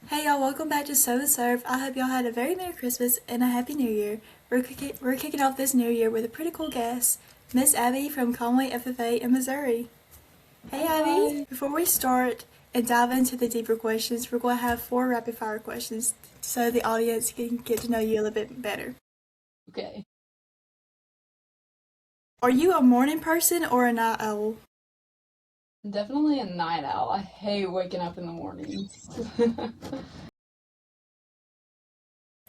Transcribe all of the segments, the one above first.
Hey y'all, welcome back to Sow and Serve. I hope y'all had a very Merry Christmas and a Happy New Year. We're kicking off this new year with a pretty cool guest, Miss Abby from Conway FFA in Missouri. Hey Abby! Hi. Before we start and dive into the deeper questions, we're going to have four rapid fire questions so the audience can get to know you a little bit better. Okay. Are you a morning person or a night owl? Definitely a night owl. I hate waking up in the mornings.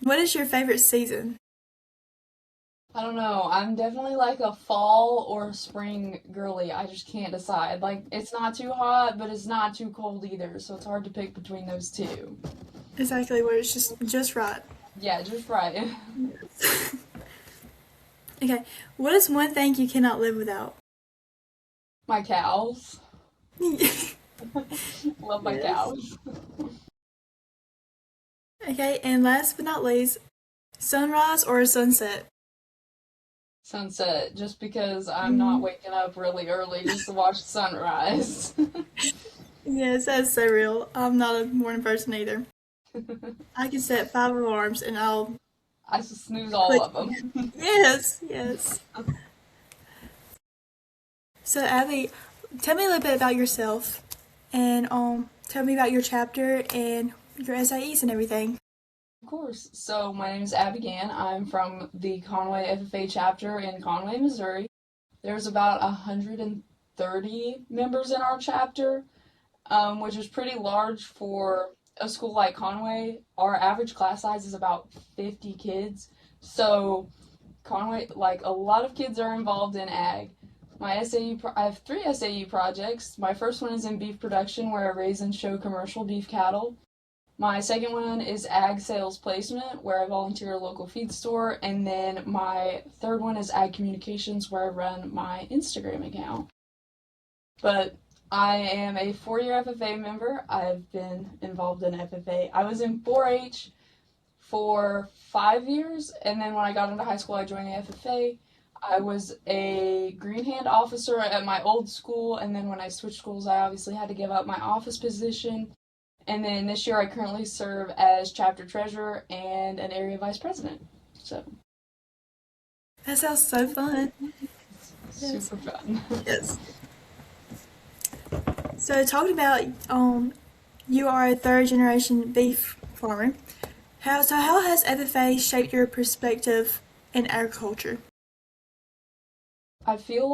What is your favorite season? I don't know. I'm definitely like a fall or spring girly. I just can't decide. Like, it's not too hot, but it's not too cold either, so it's hard to pick between those two. Exactly where it's just right. Yeah, just right. Okay, what is one thing you cannot live without? My cows. Love my Yes. cows. Okay, and last but not least, sunrise or a sunset? Sunset, just because I'm not Mm, waking up really early just to watch sunrise. yes, that's so real. I'm not a morning person either. I can set five alarms and I'll I just snooze all click. of them. Yes, yes. So Abby, tell me a little bit about yourself, and tell me about your chapter and your SAEs and everything. Of course. So my name is Abby Gann. I'm from the Conway FFA chapter in Conway, Missouri. There's about 130 members in our chapter, which is pretty large for a school like Conway. Our average class size is about 50 kids. So Conway, like a lot of kids are involved in ag. I have three SAE projects. My first one is in beef production, where I raise and show commercial beef cattle. My second one is ag sales placement, where I volunteer at a local feed store. And then my third one is ag communications, where I run my Instagram account. But I am a 4-year FFA member. I've been involved in FFA. I was in 4-H for 5 years, and then when I got into high school, I joined the FFA. I was a green hand officer at my old school, and then when I switched schools, I obviously had to give up my office position. And then this year, I currently serve as chapter treasurer and an area vice president. So, That sounds so fun. Yes, super fun. yes. So talking about you are a third generation beef farmer. How has FFA shaped your perspective in agriculture? I feel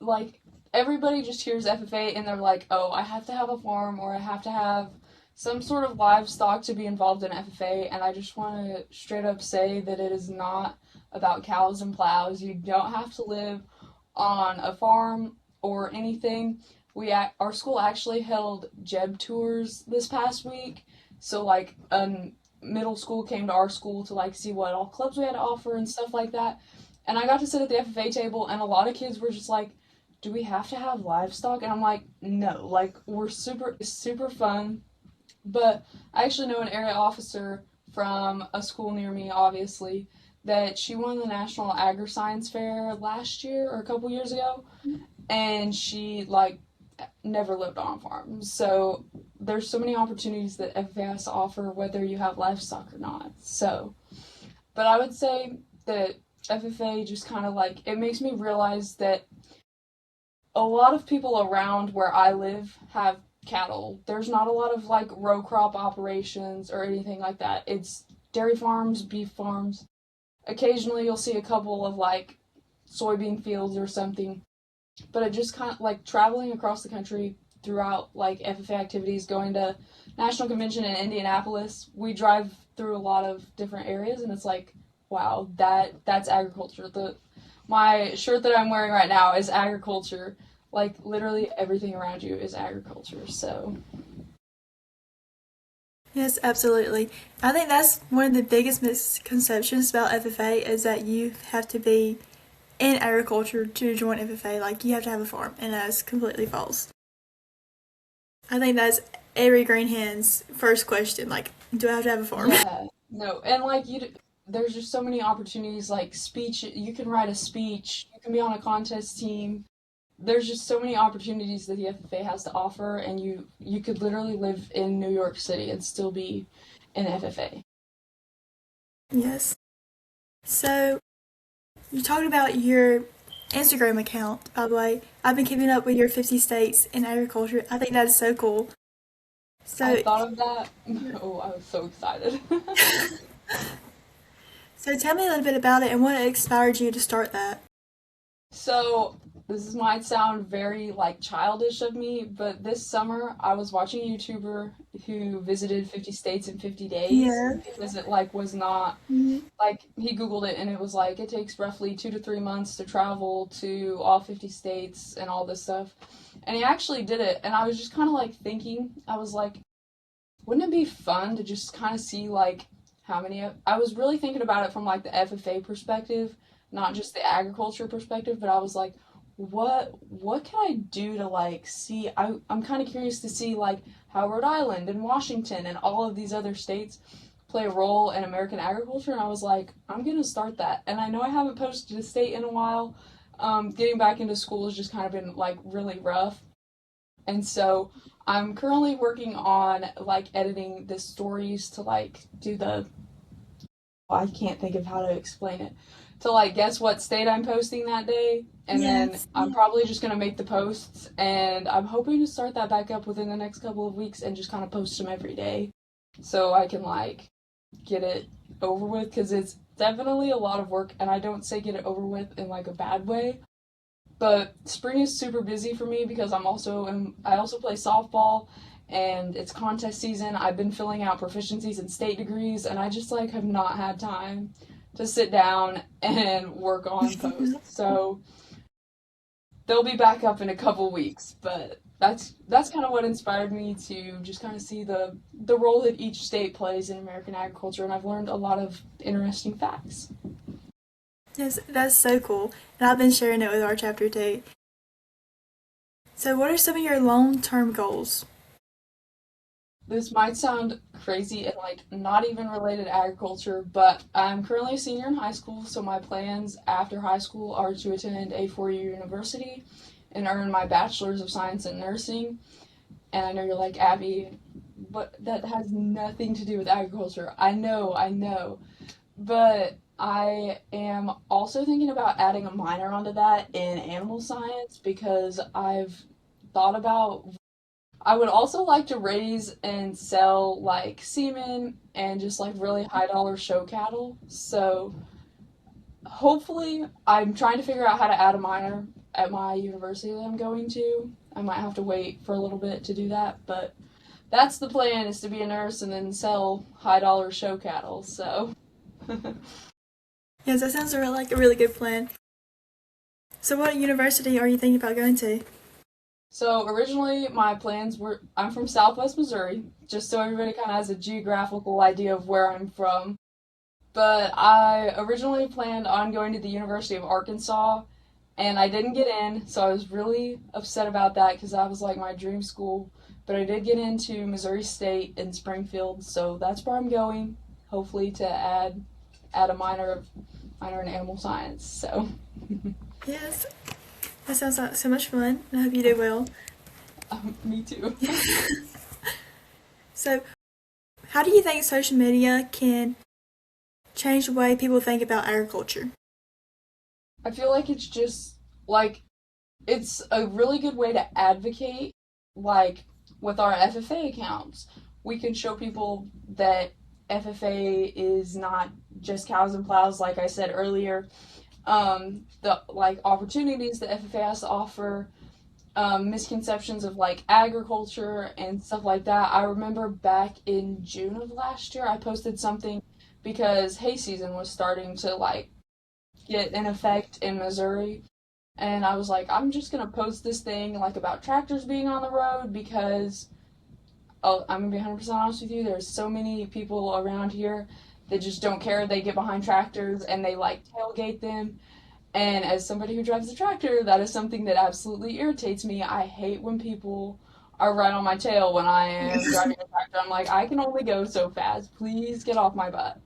like everybody just hears FFA and they're like, "Oh, I have to have a farm or I have to have some sort of livestock to be involved in FFA." And I just want to straight up say that it is not about cows and plows. You don't have to live on a farm or anything. Our school actually held Jeb tours this past week. So like a middle school came to our school to like see what all clubs we had to offer and stuff like that. And I got to sit at the FFA table, and a lot of kids were just like, "Do we have to have livestock?" And I'm like, "No, like we're super fun." But I actually know an area officer from a school near me, obviously, that she won the National Agri-Science Fair last year or a couple years ago, and she like never lived on a farm. So there's so many opportunities that FFA has to offer, whether you have livestock or not. So, but I would say that FFA just kind of like it makes me realize that a lot of people around where I live have cattle. There's not a lot of like row crop operations or anything like that. It's dairy farms, beef farms. Occasionally you'll see a couple of like soybean fields or something, but it just kind of like traveling across the country throughout like FFA activities, going to National Convention in Indianapolis. We drive through a lot of different areas, and it's like, wow, that's agriculture. The My shirt that I'm wearing right now is agriculture. Like literally everything around you is agriculture. So Yes, absolutely. I think that's one of the biggest misconceptions about FFA is that you have to be in agriculture to join FFA. Like you have to have a farm, and that's completely false. I think that's every green hand's first question. Like, do I have to have a farm? yeah, no, and like there's just so many opportunities. Like speech, you can write a speech. You can be on a contest team. there's just so many opportunities that the FFA has to offer, and you could literally live in New York City and still be in FFA. Yes. So you talked about your Instagram account, by the way. I've been keeping up with your 50 states in agriculture. I think that is so cool. I So, thought of that. Oh, I was so excited. so tell me a little bit about it and what inspired you to start that. So, this might sound very like childish of me, but this summer I was watching a YouTuber who visited 50 states in 50 days Yeah. because it like was not Mhm. like he Googled it and it was like it takes roughly 2 to 3 months to travel to all 50 states and all this stuff. And he actually did it, and I was just kind of like thinking, I was like, wouldn't it be fun to just kind of see like how many I was really thinking about it from like the FFA perspective, not just the agriculture perspective, but I was like, what can I do to like see I'm kind of curious to see like how Rhode Island and Washington and all of these other states play a role in American agriculture, and I was like, I'm gonna start that. And I know I haven't posted a state in a while. Getting back into school has just kind of been like really rough, and so I'm currently working on like editing the stories to like do the I can't think of how to explain it. To like guess what state I'm posting that day, and then Yes. I'm probably just gonna make the posts, and I'm hoping to start that back up within the next couple of weeks and just kind of post them every day, so I can like get it over with because it's definitely a lot of work, and I don't say get it over with in like a bad way. But spring is super busy for me because I also play softball and it's contest season. I've been filling out proficiencies and state degrees, and I just like have not had time to sit down and work on posts. So they'll be back up in a couple weeks, but that's kind of what inspired me to just kind of see the role that each state plays in American agriculture, and I've learned a lot of interesting facts. Yes, that's so cool. And I've been sharing it with our chapter too. So, what are some of your long term goals? This might sound crazy and like not even related to agriculture, but I'm currently a senior in high school, so my plans after high school are to attend a 4 year university and earn my bachelor's of science in nursing. And I know you're like, Abby, but that has nothing to do with agriculture. I know. But I am also thinking about adding a minor onto that in animal science because I've thought about I would also like to raise and sell like semen and just like really high dollar show cattle. So hopefully I'm trying to figure out how to add a minor at my university that I'm going to. I might have to wait for a little bit to do that, but that's the plan is to be a nurse and then sell high dollar show cattle. So Yes, that sounds like a really good plan. So, what university are you thinking about going to? So originally my plans were I'm from Southwest Missouri, just so everybody kind of has a geographical idea of where I'm from. But I originally planned on going to the University of Arkansas, and I didn't get in, so I was really upset about that because that was like my dream school. But I did get into Missouri State in Springfield, so that's where I'm going, hopefully to add a minor in animal science. So Yes, that sounds like so much fun. I hope you do well. me too. So, how do you think social media can change the way people think about agriculture? I feel like it's just like it's a really good way to advocate, like with our FFA accounts. We can show people that FFA is not just cows and plows, like I said earlier. The like opportunities that FFA has to offer, misconceptions of like agriculture and stuff like that. I remember back in June of last year, I posted something because hay season was starting to like get in effect in Missouri, and I was like, I'm just gonna post this thing like about tractors being on the road because oh, I'm gonna be 100% honest with you. There's so many people around here that just don't care. They get behind tractors and they like tailgate them. And as somebody who drives a tractor, that is something that absolutely irritates me. I hate when people are right on my tail when I am driving a tractor. I'm like, I can only go so fast. Please get off my butt.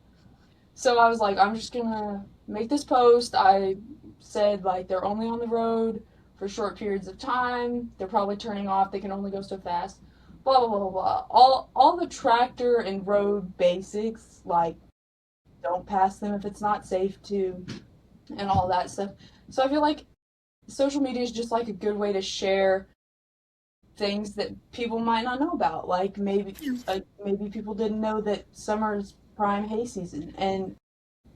So I was like, I'm just gonna make this post. I said like they're only on the road for short periods of time. They're probably turning off. They can only go so fast. Blah blah blah blah blah. All the tractor and road basics, like don't pass them if it's not safe to, and all that stuff. So I feel like social media is just like a good way to share things that people might not know about. Maybe people didn't know that summer's prime hay season, and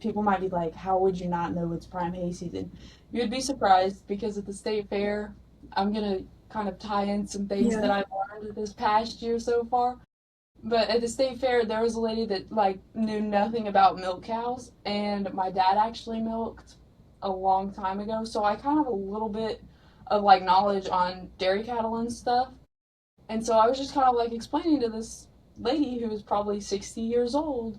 people might be like, "How would you not know it's prime hay season?" You'd be surprised because at the state fair, I'm gonna kind of tie in some things that Yeah. I've learned this past year so far. But at the state fair, there was a lady that like knew nothing about milk cows, and my dad actually milked a long time ago, so I kind of have a little bit of like knowledge on dairy cattle and stuff. And so I was just kind of like explaining to this lady who was probably 60 years old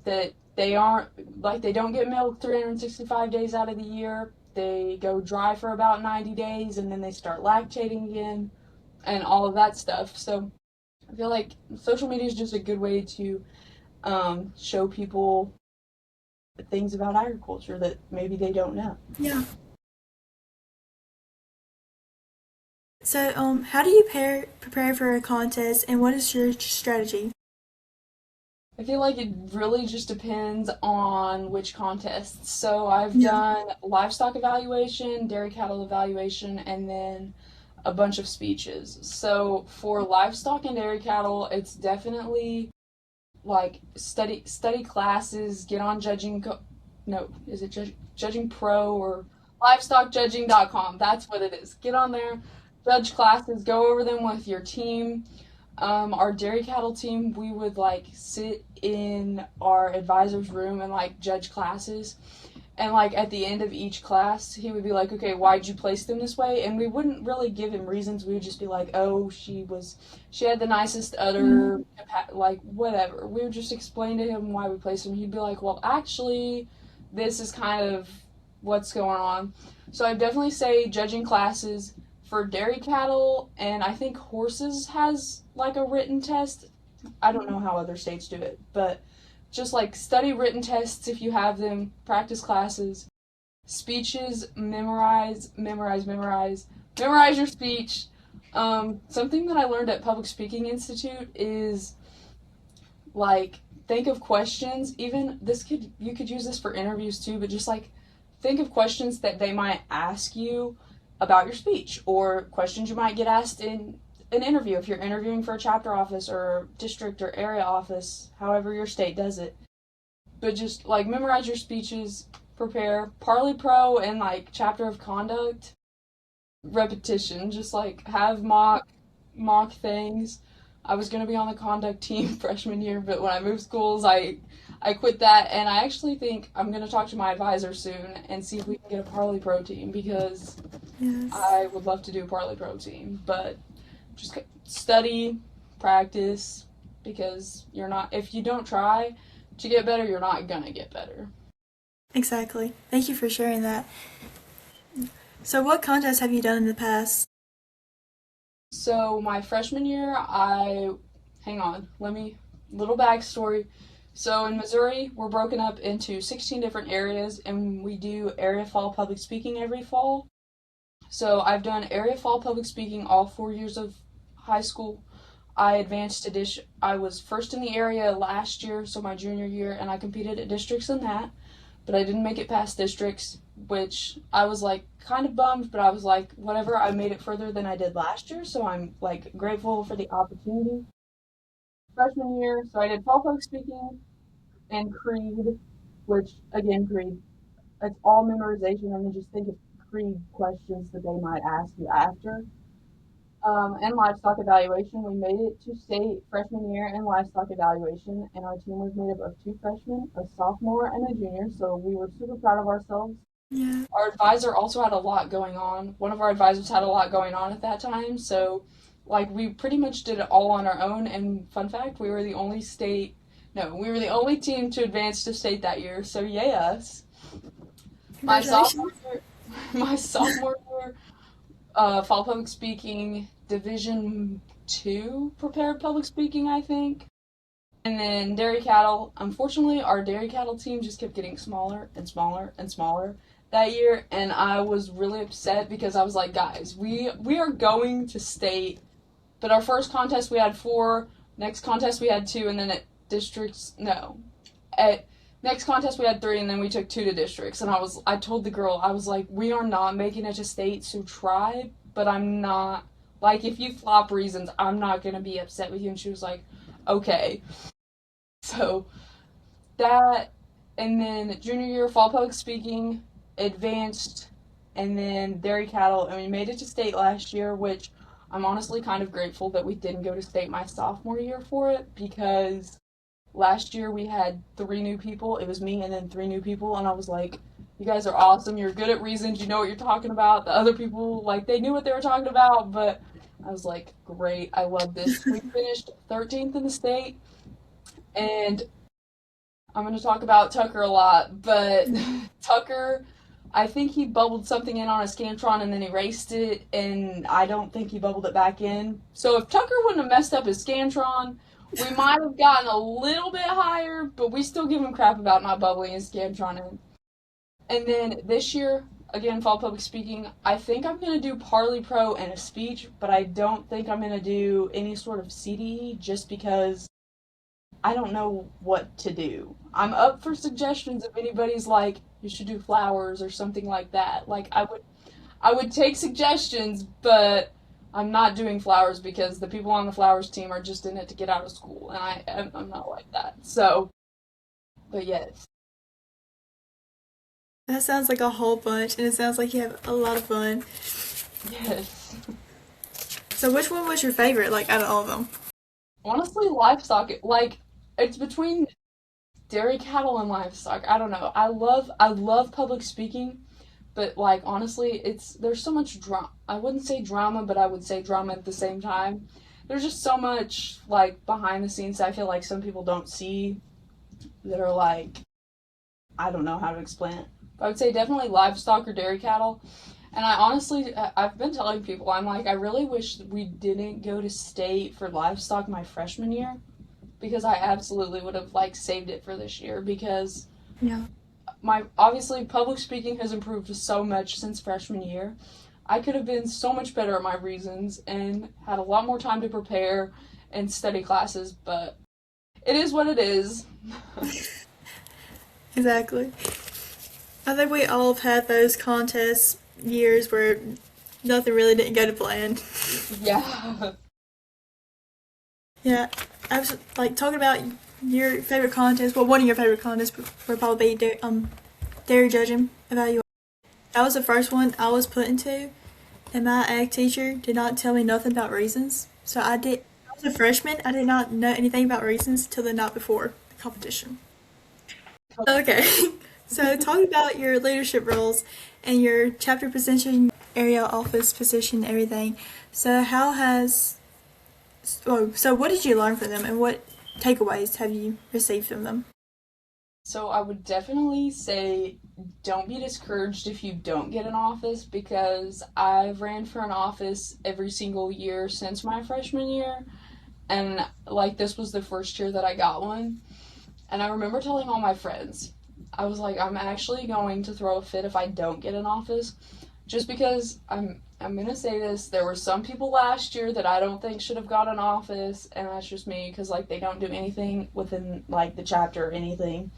that they aren't like they don't get milk 365 days out of the year. They go dry for about 90 days and then they start lactating again and all of that stuff. So I feel like social media is just a good way to show people things about agriculture that maybe they don't know. Yeah. So, how do you prepare for a contest, and what is your strategy? I feel like it really just depends on which contests. So I've Yeah. done livestock evaluation, dairy cattle evaluation, and then a bunch of speeches. So for livestock and dairy cattle, it's definitely like study classes, get on no, is it judging pro or livestockjudging.com. That's what it is. Get on there, judge classes, go over them with your team. Our dairy cattle team, we would like sit in our advisor's room and like judge classes. And like at the end of each class, he would be like, "Okay, why'd you place them this way?" And we wouldn't really give him reasons. We would just be like, "Oh, she had the nicest udder, like whatever." We would just explain to him why we placed them. He'd be like, "Well, actually, this is kind of what's going on." So I definitely say judging classes for dairy cattle, and I think horses has like a written test. I don't know how other states do it, but just like study written tests if you have them, practice classes, speeches, memorize your speech. Something that I learned at Public Speaking Institute is like think of questions. Even this could you could use this for interviews too, but just like think of questions that they might ask you about your speech or questions you might get asked in an interview if you're interviewing for a chapter office or district or area office, however your state does it. But just like memorize your speeches, prepare Parley Pro and like chapter of conduct repetition. Just like have mock things. I was gonna be on the conduct team freshman year, but when I moved schools, I quit that, and I actually think I'm gonna talk to my advisor soon and see if we can get a Parley Pro team because Yes. I would love to do a Parley Pro team. But just study, practice, because you're not if you don't try to get better, you're not gonna get better. Exactly. Thank you for sharing that. So, what contests have you done in the past? So my freshman year, I hang on, let me little backstory. So in Missouri, we're broken up into 16 different areas, and we do area fall public speaking every fall. So I've done area fall public speaking all 4 years of high school. I advanced to I was first in the area last year, so my junior year, and I competed at districts in that, but I didn't make it past districts, which I was like kind of bummed, but I was like, whatever, I made it further than I did last year, so I'm like grateful for the opportunity. Freshman year, so I did fall public speaking and Creed, which again, Creed, it's all memorization, and then just think of Creed questions that they might ask you after. And livestock evaluation. We made it to state freshman year in livestock evaluation, and our team was made up of two freshmen, a sophomore, and a junior, so we were super proud of ourselves. Yeah. Our advisor also had a lot going on. One of our advisors had a lot going on at that time, so like we pretty much did it all on our own. And fun fact, we were the only we were the only team to advance to state that year, so yay us. My sophomore Congratulations. year, my sophomore year, fall public speaking division 2 prepared public speaking, I think. And then dairy cattle. Unfortunately, our dairy cattle team just kept getting smaller and smaller and smaller. that year, and I was really upset because I was like, guys, we are going to state, but our first contest we had 4, next contest we had 2, and then at districts, no, at next contest we had 3, and then we took 2 to districts. And I told the girl, I was like, we are not making it to state, so try, but I'm not, like, if you flop reasons, I'm not gonna be upset with you. And she was like, okay. So that, and then junior year fall public speaking, advanced, and then dairy cattle, and we made it to state last year, which I'm honestly kind of grateful that we didn't go to state my sophomore year for it, because last year we had 3 new people. It was me and then 3 new people, and I was like, you guys are awesome, you're good at reasons, you know what you're talking about. The other people, like, they knew what they were talking about, but I was like, great, I love this. We finished 13th in the state, and I'm going to talk about Tucker a lot, but Tucker, I think he bubbled something in on a Scantron and then erased it, and I don't think he bubbled it back in. So if Tucker wouldn't have messed up his Scantron, we might have gotten a little bit higher, but we still give him crap about not bubbling his Scantron in. And then this year, again, fall public speaking, I think I'm going to do Parley Pro and a speech, but I don't think I'm going to do any sort of CDE just because I don't know what to do. I'm up for suggestions if anybody's like, you should do flowers or something like that. Like, I would take suggestions, but I'm not doing flowers because the people on the flowers team are just in it to get out of school, and I'm not like that. So, but yes. That sounds like a whole bunch, and it sounds like you have a lot of fun. Yes. So which one was your favorite, like, out of all of them? Honestly, livestock, like, it's between dairy cattle and livestock. I don't know. I love public speaking, but like honestly, there's so much drama. I wouldn't say drama, but I would say drama at the same time. There's just so much like behind the scenes that I feel like some people don't see that are like, I don't know how to explain it. But I would say definitely livestock or dairy cattle. And I've been telling people, I'm like, I really wish we didn't go to state for livestock my freshman year, because I absolutely would have like saved it for this year, because Yeah. my obviously public speaking has improved so much since freshman year. I could have been so much better at my reasons and had a lot more time to prepare and study classes, but it is what it is. Exactly. I think we all have had those contest years where nothing really didn't go to plan. Yeah. Yeah, I was like talking about your favorite contest. Well, one of your favorite contests would probably be dairy judging evaluation. That was the first one I was put into, and my ag teacher did not tell me nothing about reasons. So I was a freshman. I did not know anything about reasons till the night before the competition. Okay, so talking about your leadership roles and your chapter position, area office position, everything. So how has so what did you learn from them, and what takeaways have you received from them? So I would definitely say don't be discouraged if you don't get an office, because I've ran for an office every single year since my freshman year, and like this was the first year that I got one. And I remember telling all my friends, I was like, I'm actually going to throw a fit if I don't get an office, just because I'm gonna say this. There were some people last year that I don't think should have got an office, and that's just me, because like they don't do anything within like the chapter or anything.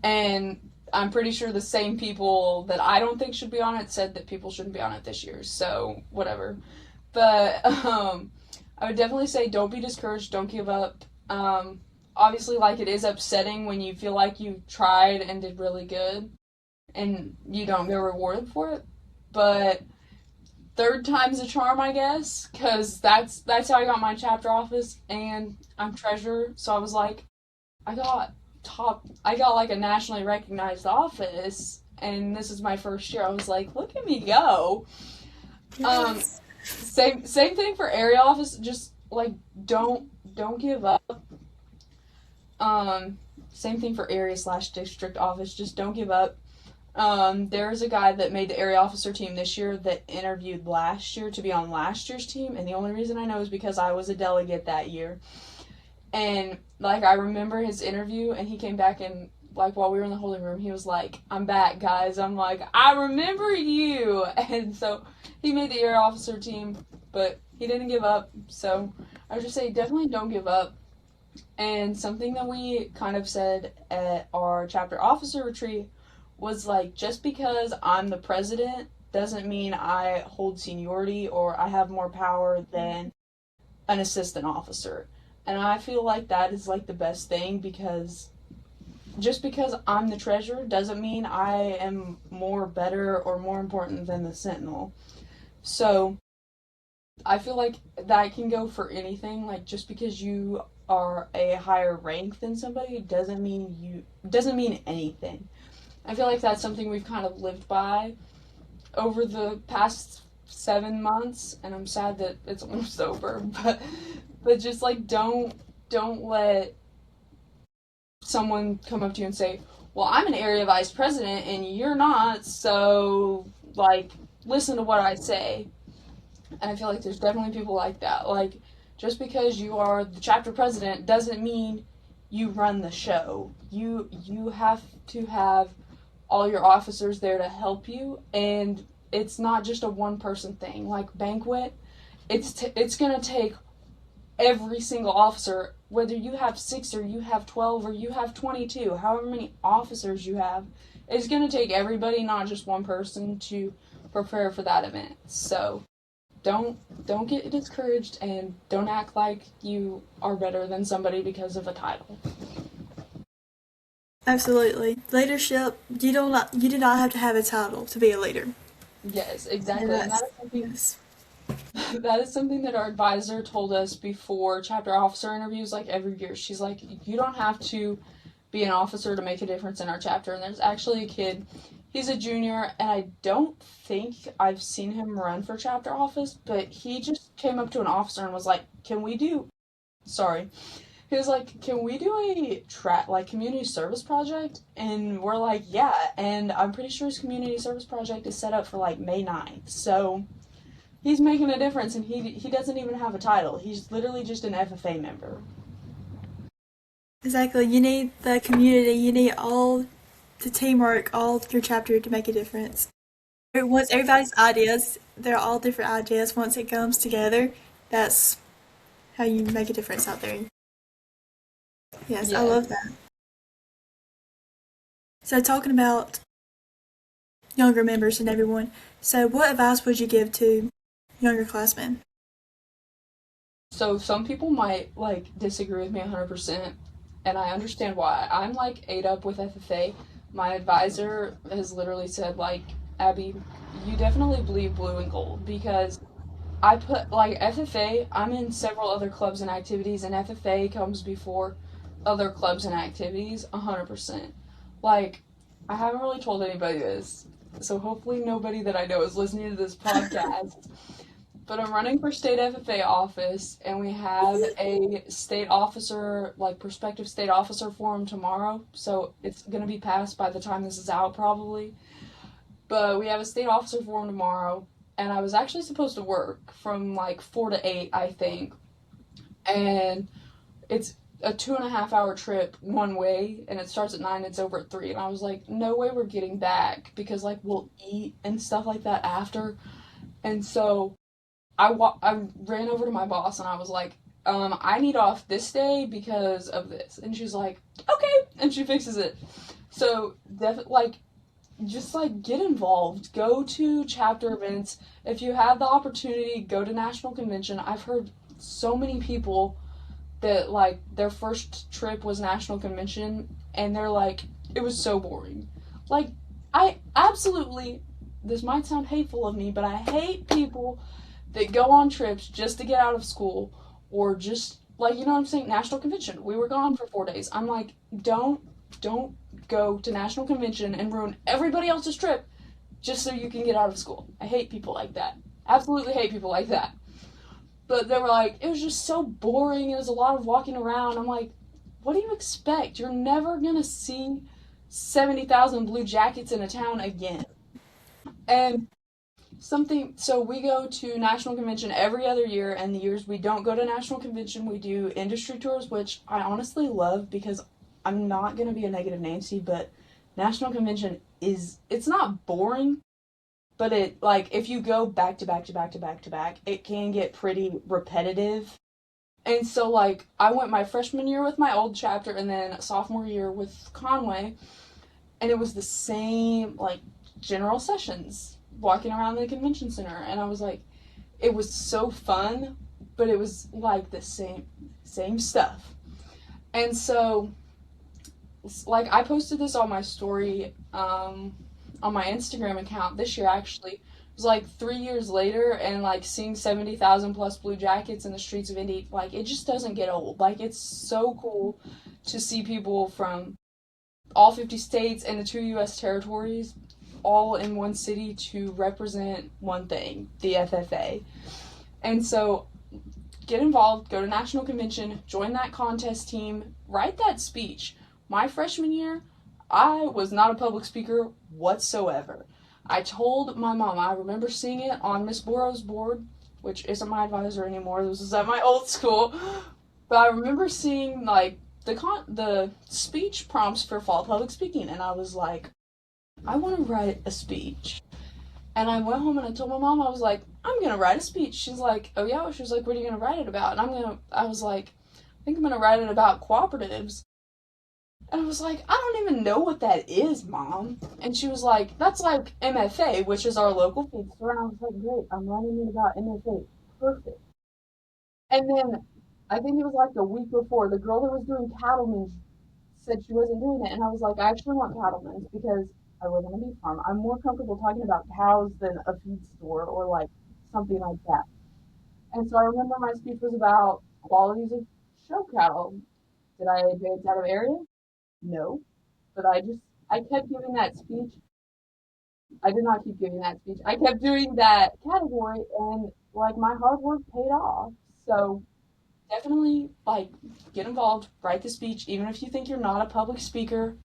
And I'm pretty sure the same people that I don't think should be on it said that people shouldn't be on it this year. So whatever. But I would definitely say don't be discouraged, don't give up. Obviously, like, it is upsetting when you feel like you tried and did really good and you don't get rewarded for it. But third time's a charm, I guess, because that's how I got my chapter office, and I'm treasurer. So I was like, I got like a nationally recognized office, and this is my first year. I was like, look at me go. Yes. Same thing for area office. Just like don't give up. Same thing for area/district office. Just don't give up. There's a guy that made the area officer team this year that interviewed last year to be on last year's team, and the only reason I know is because I was a delegate that year. And like I remember his interview, and he came back and like while we were in the holding room, he was like, "I'm back, guys." I'm like, "I remember you." And so he made the air officer team, but he didn't give up. So I would just say definitely don't give up. And something that we kind of said at our chapter officer retreat was like, just because I'm the president doesn't mean I hold seniority or I have more power than an assistant officer. And I feel like that is like the best thing, because just because I'm the treasurer doesn't mean I am more better or more important than the sentinel. So I feel like that can go for anything. Like, just because you are a higher rank than somebody doesn't mean anything. I feel like that's something we've kind of lived by over the past 7 months, and I'm sad that it's almost over. But just like don't let someone come up to you and say, "Well, I'm an area vice president and you're not, so like listen to what I say." And I feel like there's definitely people like that. Like, just because you are the chapter president doesn't mean you run the show. You have to have all your officers there to help you, and it's not just a one person thing. Like banquet, it's gonna take every single officer, whether you have 6 or you have 12 or you have 22, however many officers you have, it's gonna take everybody, not just one person, to prepare for that event. So don't get discouraged, and don't act like you are better than somebody because of a title. Absolutely. Leadership, you do not have to have a title to be a leader. Yes, And exactly. And that's that is something yes. that is something that our advisor told us before chapter officer interviews, like every year. She's like, "You don't have to be an officer to make a difference in our chapter." And there's actually a kid, he's a junior, and I don't think I've seen him run for chapter office, but he just came up to an officer and was like, "Can we do sorry." He was like, "Can we do a community service project?" And we're like, "Yeah." And I'm pretty sure his community service project is set up for like May 9th. So he's making a difference, and he doesn't even have a title. He's literally just an FFA member. Exactly. You need the community, you need all the teamwork, all your chapter to make a difference. Once everybody's ideas, they're all different ideas. Once it comes together, that's how you make a difference out there. Yes, I Yeah. love that. So, talking about younger members and everyone, so what advice would you give to younger classmen? So some people might like disagree with me 100%, and I understand why. I'm like ate up with FFA. My advisor has literally said like, "Abby, you definitely bleed blue and gold," because I put like FFA, I'm in several other clubs and activities, and FFA comes before other clubs and activities 100%. Like, I haven't really told anybody this, so hopefully nobody that I know is listening to this podcast. But I'm running for state FFA office, and we have a state officer, like prospective state officer forum tomorrow. So it's gonna be passed by the time this is out, probably. But we have a state officer forum tomorrow, and I was actually supposed to work from like 4 to 8, I think. And it's a 2.5 hour trip one way, and it starts at 9, it's over at 3. And I was like, no way we're getting back, because like we'll eat and stuff like that after. And so I ran over to my boss and I was like, I need off this day because of this. And she's like, okay. And she fixes it. So, just like get involved. Go to chapter events. If you have the opportunity, go to national convention. I've heard so many people that like their first trip was national convention, and they're like, it was so boring. Like, I absolutely, this might sound hateful of me, but I hate people that go on trips just to get out of school, or just like, you know what I'm saying, national convention. We were gone for 4 days. I'm like, don't go to national convention and ruin everybody else's trip just so you can get out of school. I hate people like that. Absolutely hate people like that. But they were like, it was just so boring. It was a lot of walking around. I'm like, what do you expect? You're never gonna see 70,000 blue jackets in a town again. And so we go to national convention every other year, and the years we don't go to national convention, we do industry tours, which I honestly love, because I'm not going to be a negative Nancy, but National Convention it's not boring, but it, like, if you go back to back to back to back to back, it can get pretty repetitive. And so, like, I went my freshman year with my old chapter and then sophomore year with Conway, and it was the same, like, general sessions, walking around the convention center, and I was like, it was so fun, but it was, like, the same stuff. And so, like, I posted this on my story, on my Instagram account this year, actually. It was like 3 years later, and like seeing 70,000 plus Blue Jackets in the streets of Indy, like, it just doesn't get old. Like, it's so cool to see people from all 50 states and the 2 U.S. territories all in one city to represent one thing, the FFA. And so, get involved, go to National Convention, join that contest team, write that speech. My freshman year, I was not a public speaker whatsoever. I told my mom, I remember seeing it on Miss Borrow's board, which isn't my advisor anymore, this was at my old school, but I remember seeing, like, the speech prompts for fall public speaking, and I was like, I want to write a speech. And I went home and I told my mom, I was like, I'm going to write a speech. She's like, oh yeah? She was like, what are you going to write it about? And I was like, I think I'm going to write it about cooperatives. And I was like, I don't even know what that is, Mom. And she was like, that's like MFA, which is our local food store. And I was like, great, I'm writing it about MFA. Perfect. And then I think it was like the week before, the girl that was doing cattlemen's said she wasn't doing it. And I was like, I actually want cattlemen's because I live on a beef farm. I'm more comfortable talking about cows than a feed store or like something like that. And so I remember my speech was about qualities of show cattle. Did I advance out of area? No. But I kept giving that speech. I did not keep giving that speech. I kept doing that category, and like my hard work paid off. So definitely, like, get involved, write the speech, even if you think you're not a public speaker.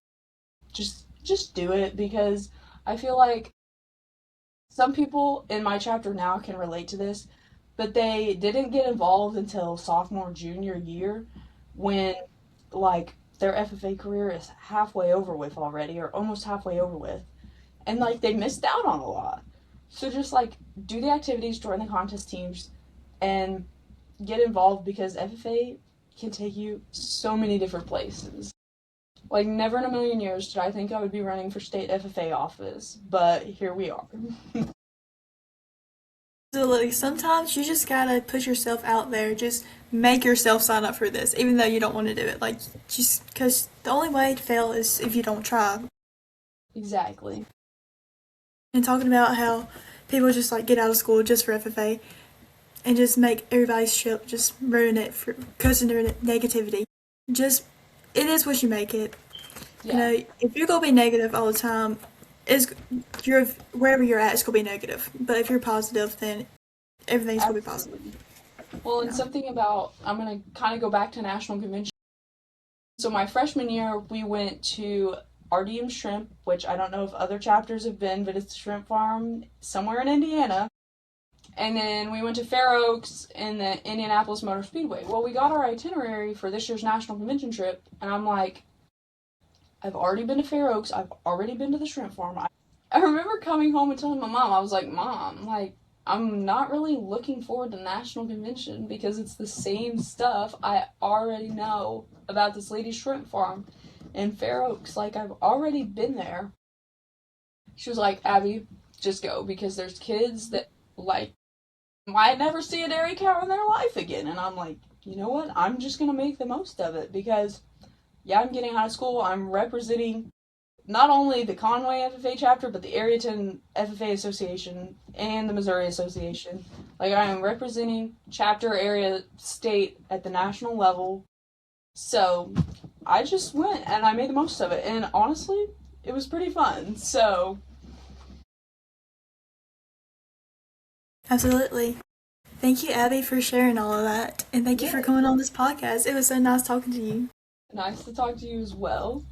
Just do it, because I feel like some people in my chapter now can relate to this, but they didn't get involved until sophomore, junior year, when, like, their FFA career is halfway over with already, or almost halfway over with, and, like, they missed out on a lot. So just, like, do the activities, join the contest teams, and get involved, because FFA can take you so many different places. Like, never in a million years did I think I would be running for state FFA office, but here we are. So, like, sometimes you just gotta put yourself out there. Just make yourself sign up for this, even though you don't want to do it. Like, just because the only way to fail is if you don't try. Exactly. And talking about how people just, like, get out of school just for FFA and just make everybody's trip, just ruin it for because of their negativity. Just, it is what you make it. Yeah. You know, if you're gonna be negative all the time, you're wherever you're at, it's gonna be negative. But if you're positive, then everything's gonna be positive. Well, and something about, I'm going to kind of go back to National Convention. So my freshman year, we went to RDM Shrimp, which I don't know if other chapters have been, but it's a shrimp farm somewhere in Indiana. And then we went to Fair Oaks in the Indianapolis Motor Speedway. Well, we got our itinerary for this year's National Convention trip, and I'm like, I've already been to Fair Oaks. I've already been to the shrimp farm. I remember coming home and telling my mom, I was like, Mom, like, I'm not really looking forward to National Convention because it's the same stuff I already know about this lady's shrimp farm in Fair Oaks. Like, I've already been there. She was like, Abby, just go, because there's kids that, like, might never see a dairy cow in their life again. And I'm like, you know what? I'm just going to make the most of it, because, yeah, I'm getting out of school. I'm representing not only the Conway FFA chapter, but the Areaton FFA Association and the Missouri Association. Like, I am representing chapter, area, state at the national level. So I just went and I made the most of it. And honestly, it was pretty fun. So. Absolutely. Thank you, Abby, for sharing all of that. And thank you for coming on this podcast. It was so nice talking to you. Nice to talk to you as well.